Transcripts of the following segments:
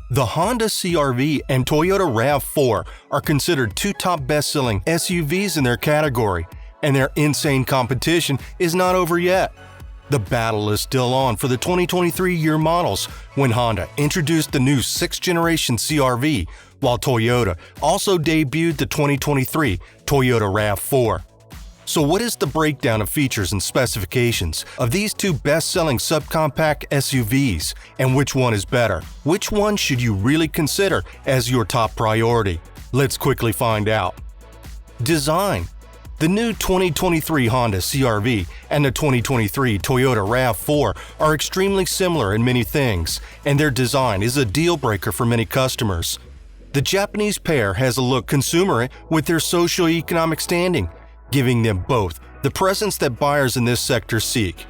The Honda CRV and Toyota RAV4 are considered two top best-selling SUVs in their category, and their insane competition is not over yet. The battle is still on for the 2023 year models when Honda introduced the new 6th generation CRV, while Toyota also debuted the 2023 Toyota RAV4. So what is the breakdown of features and specifications of these two best-selling subcompact SUVs, and which one is better? Which one should you really consider as your top priority? Let's quickly find out. Design. The new 2023 Honda CRV and the 2023 Toyota RAV4 are extremely similar in many things, and their design is a deal-breaker for many customers. The Japanese pair has a look consumerate with their socio-economic standing, giving them both the presence that buyers in this sector seek.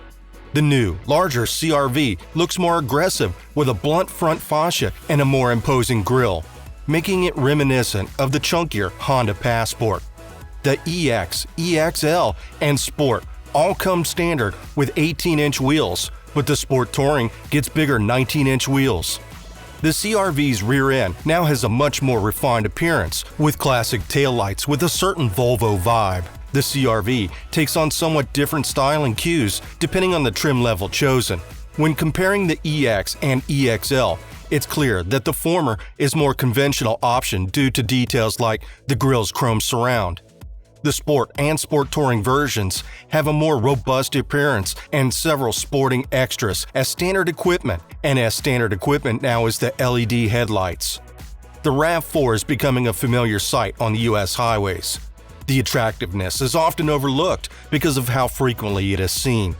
The new, larger CRV looks more aggressive with a blunt front fascia and a more imposing grille, making it reminiscent of the chunkier Honda Passport. The EX, EXL, and Sport all come standard with 18-inch wheels, but the Sport Touring gets bigger 19-inch wheels. The CRV's rear end now has a much more refined appearance, with classic taillights with a certain Volvo vibe. The CRV takes on somewhat different styling cues depending on the trim level chosen. When comparing the EX and EXL, it's clear that the former is more conventional option due to details like the grille's chrome surround. The Sport and Sport Touring versions have a more robust appearance and several sporting extras as standard equipment, and as standard equipment now is the LED headlights. The RAV4 is becoming a familiar sight on the US highways. The attractiveness is often overlooked because of how frequently it is seen.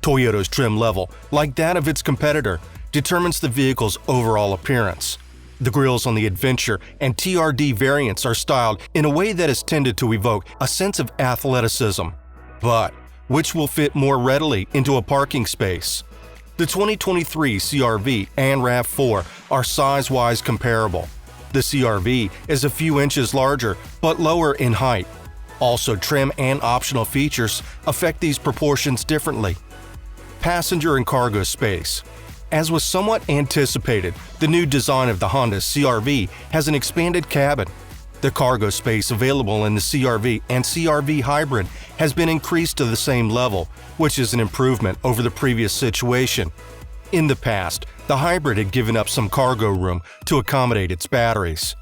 Toyota's trim level, like that of its competitor, determines the vehicle's overall appearance. The grilles on the Adventure and TRD variants are styled in a way that is tended to evoke a sense of athleticism, but which will fit more readily into a parking space. The 2023 CRV and RAV4 are size-wise comparable. The CRV is a few inches larger but lower in height. Also, trim and optional features affect these proportions differently. Passenger and cargo space. As was somewhat anticipated, the new design of the Honda CRV has an expanded cabin. The cargo space available in the CRV and CRV Hybrid has been increased to the same level, which is an improvement over the previous situation. In the past, the Hybrid had given up some cargo room to accommodate its batteries.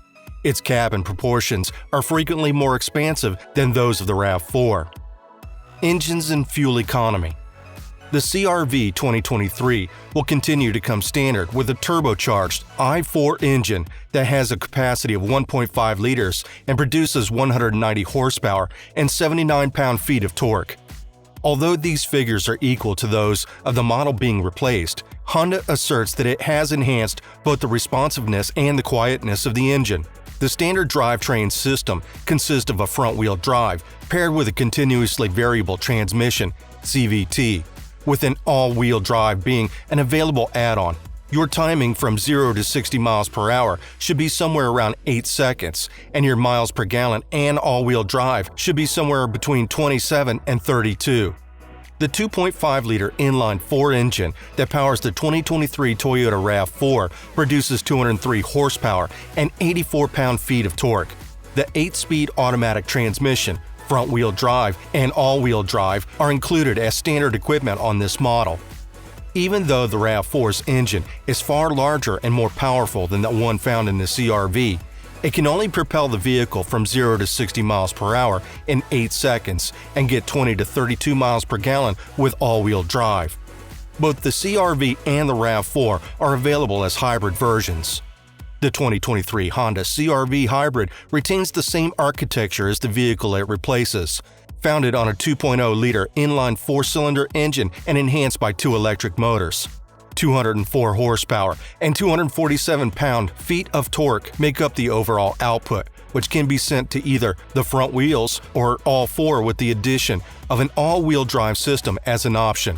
Its cabin proportions are frequently more expansive than those of the RAV4. Engines and fuel economy. The CRV 2023 will continue to come standard with a turbocharged i4 engine that has a capacity of 1.5 liters and produces 190 horsepower and 79 pound-feet of torque. Although these figures are equal to those of the model being replaced, Honda asserts that it has enhanced both the responsiveness and the quietness of the engine. The standard drivetrain system consists of a front-wheel drive paired with a continuously variable transmission, CVT, with an all-wheel drive being an available add-on. Your timing from 0 to 60 miles per hour should be somewhere around 8 seconds, and your miles per gallon and all-wheel drive should be somewhere between 27 and 32. The 2.5-liter inline-4 engine that powers the 2023 Toyota RAV4 produces 203 horsepower and 84 pound-feet of torque. The 8-speed automatic transmission, front-wheel drive, and all-wheel drive are included as standard equipment on this model. Even though the RAV4's engine is far larger and more powerful than the one found in the CRV, it can only propel the vehicle from 0 to 60 miles per hour in 8 seconds and get 20 to 32 miles per gallon with all-wheel drive. Both the CRV and the RAV4 are available as hybrid versions. The 2023 Honda CRV Hybrid retains the same architecture as the vehicle it replaces, founded on a 2.0-liter inline 4-cylinder engine and enhanced by 2 electric motors. 204 horsepower and 247 pound-feet of torque make up the overall output, which can be sent to either the front wheels or all 4 with the addition of an all-wheel drive system as an option.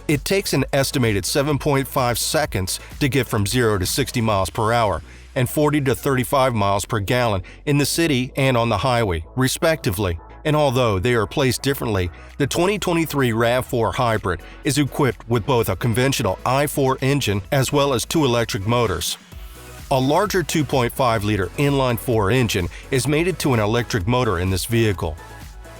It takes an estimated 7.5 seconds to get from 0 to 60 miles per hour and 40 to 35 miles per gallon in the city and on the highway, respectively. And although they are placed differently, the 2023 RAV4 Hybrid is equipped with both a conventional i4 engine as well as 2 electric motors. A larger 2.5-liter inline-4 engine is mated to an electric motor in this vehicle.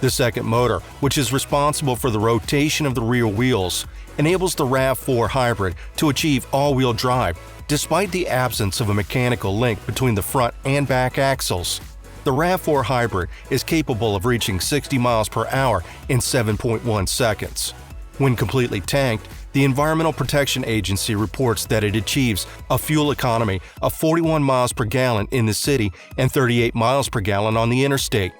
The second motor, which is responsible for the rotation of the rear wheels, enables the RAV4 hybrid to achieve all-wheel drive despite the absence of a mechanical link between the front and back axles. The RAV4 hybrid is capable of reaching 60 miles per hour in 7.1 seconds. When completely tanked, the Environmental Protection Agency reports that it achieves a fuel economy of 41 miles per gallon in the city and 38 miles per gallon on the interstate.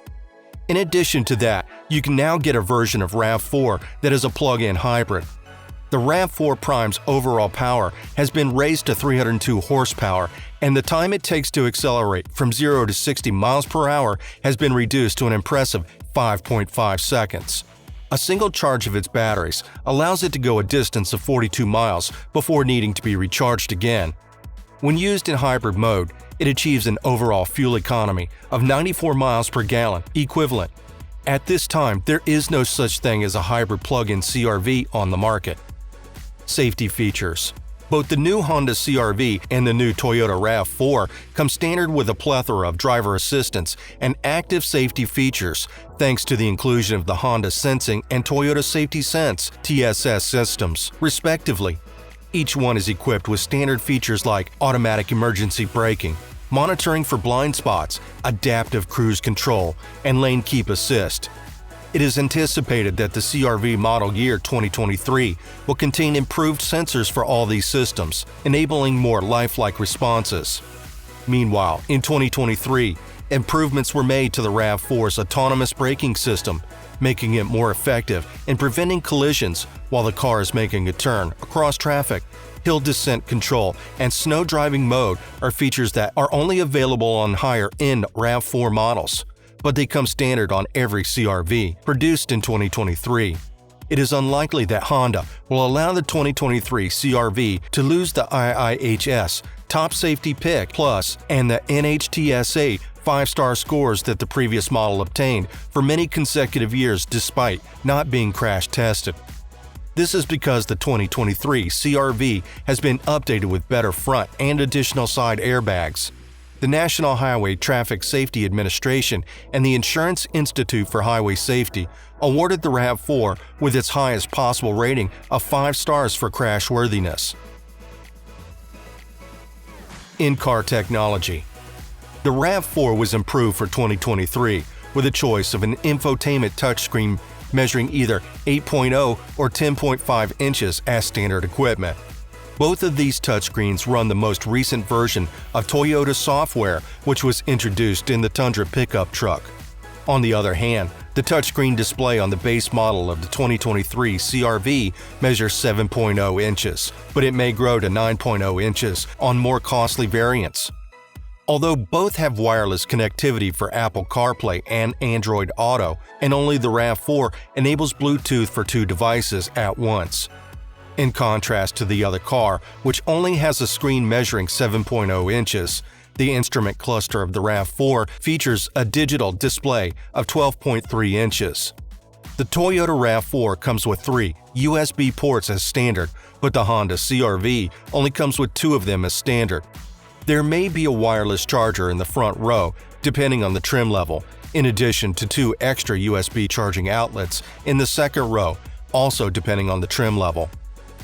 In addition to that, you can now get a version of RAV4 that is a plug-in hybrid. The RAV4 Prime's overall power has been raised to 302 horsepower, and the time it takes to accelerate from 0 to 60 miles per hour has been reduced to an impressive 5.5 seconds. A single charge of its batteries allows it to go a distance of 42 miles before needing to be recharged again. When used in hybrid mode, it achieves an overall fuel economy of 94 miles per gallon equivalent. At this time, there is no such thing as a hybrid plug-in CRV on the market. Safety features. Both the new Honda CRV and the new Toyota RAV4 come standard with a plethora of driver assistance and active safety features thanks to the inclusion of the Honda Sensing and Toyota Safety Sense (TSS) systems, respectively. Each one is equipped with standard features like automatic emergency braking, monitoring for blind spots, adaptive cruise control, and lane keep assist. It is anticipated that the CRV model year 2023 will contain improved sensors for all these systems, enabling more lifelike responses. Meanwhile, in 2023, improvements were made to the RAV4's autonomous braking system, making it more effective in preventing collisions while the car is making a turn across traffic. Hill descent control and snow driving mode are features that are only available on higher-end RAV4 models, but they come standard on every CRV produced in 2023. It is unlikely that Honda will allow the 2023 CRV to lose the IIHS Top Safety Pick Plus and the NHTSA 5-star scores that the previous model obtained for many consecutive years despite not being crash tested. This is because the 2023 CRV has been updated with better front and additional side airbags. The National Highway Traffic Safety Administration and the Insurance Institute for Highway Safety awarded the RAV4 with its highest possible rating of 5 stars for crashworthiness. In-car technology. The RAV4 was improved for 2023 with a choice of an infotainment touchscreen measuring either 8.0 or 10.5 inches as standard equipment. Both of these touchscreens run the most recent version of Toyota software, which was introduced in the Tundra pickup truck. On the other hand, the touchscreen display on the base model of the 2023 CRV measures 7.0 inches, but it may grow to 9.0 inches on more costly variants. Although both have wireless connectivity for Apple CarPlay and Android Auto, and only the RAV4 enables Bluetooth for 2 devices at once. In contrast to the other car, which only has a screen measuring 7.0 inches, the instrument cluster of the RAV4 features a digital display of 12.3 inches. The Toyota RAV4 comes with 3 USB ports as standard, but the Honda CRV only comes with 2 of them as standard. There may be a wireless charger in the front row, depending on the trim level, in addition to 2 extra USB charging outlets in the second row, also depending on the trim level.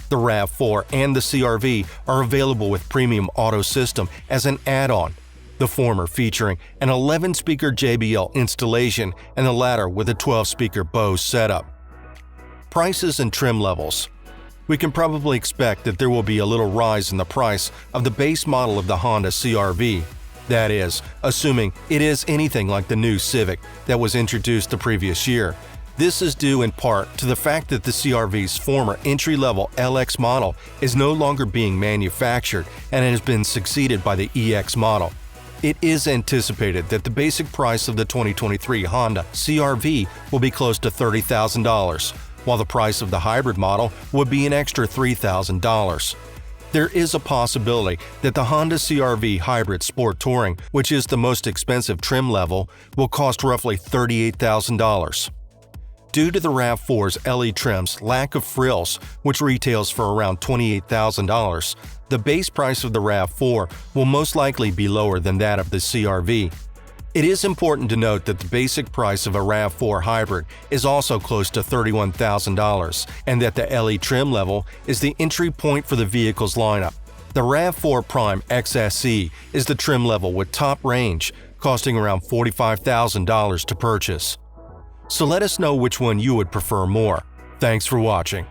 The RAV4 and the CRV are available with Premium Auto System as an add-on, the former featuring an 11-speaker JBL installation and the latter with a 12-speaker Bose setup. Prices and trim levels. We can probably expect that there will be a little rise in the price of the base model of the Honda CRV. That is, assuming it is anything like the new Civic that was introduced the previous year. This is due in part to the fact that the CRV's former entry-level LX model is no longer being manufactured and has been succeeded by the EX model. It is anticipated that the basic price of the 2023 Honda CRV will be close to $30,000, while the price of the hybrid model would be an extra $3,000. There is a possibility that the Honda CRV Hybrid Sport Touring, which is the most expensive trim level, will cost roughly $38,000. Due to the RAV4's LE trim's lack of frills, which retails for around $28,000, the base price of the RAV4 will most likely be lower than that of the CRV. It is important to note that the basic price of a RAV4 hybrid is also close to $31,000, and that the LE trim level is the entry point for the vehicle's lineup. The RAV4 Prime XSE is the trim level with top range, costing around $45,000 to purchase. So let us know which one you would prefer more. Thanks for watching.